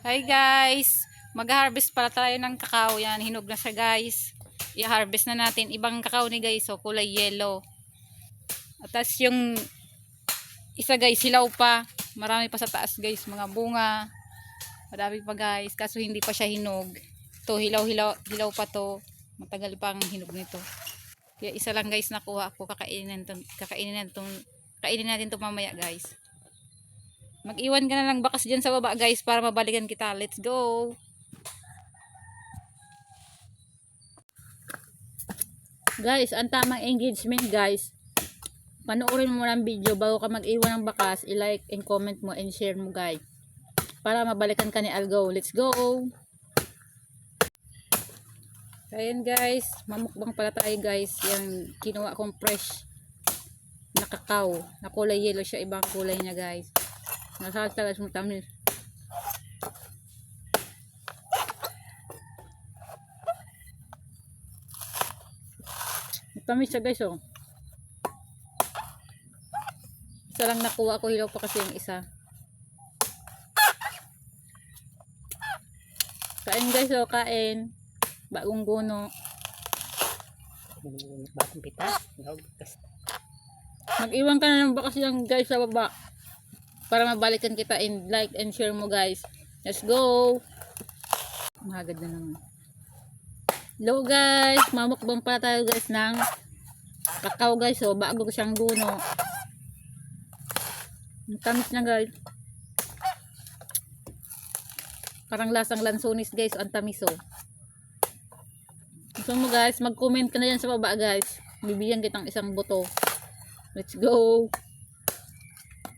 Hi guys, mag-harvest pala tayo ng kakao. Yan, hinog na siya guys. I-harvest na natin. Ibang kakao ni guys, so kulay yellow. At tas yung isa guys, hilaw pa. Marami pa sa taas guys, mga bunga. Marami pa guys, kaso hindi pa siya hinog. To hilaw pa to. Matagal pa ang hinog nito. Kaya isa lang guys nakuha ko, kainin natin to mamaya guys. Mag-iwan ka na lang bakas dyan sa baba guys para mabalikan kita. Let's go! Guys, ang tamang engagement guys. Panoorin mo muna ang video bago ka mag-iwan ng bakas. I-like and comment mo and share mo guys. Para mabalikan ka ni Algo. Let's go! Ayan guys, mamukbang pala tayo guys. Yung kinuha kong fresh na kakao. Na kulay yellow siya, ibang kulay niya guys. Nasasalas mo tamis. Tamis siya guys oh. Isa lang nakuha ko, hilaw pa kasi yung isa. Kain guys oh, kain. Bagong guno. Bagong pitas. Mag-iwan ka na ng bakas yan guys sa baba. Para mabalikan kita and like and share mo guys. Let's go! Mahagad na naman. Hello guys! Mamukbang pala tayo guys ng kakao guys. So, bago ko siyang guno. Ang tamis na guys. Parang lasang lansonis guys. Ang tamis oh. Gusto mo guys, mag-comment ka na yan sa baba guys. Bibigyan kitang isang buto. Let's go!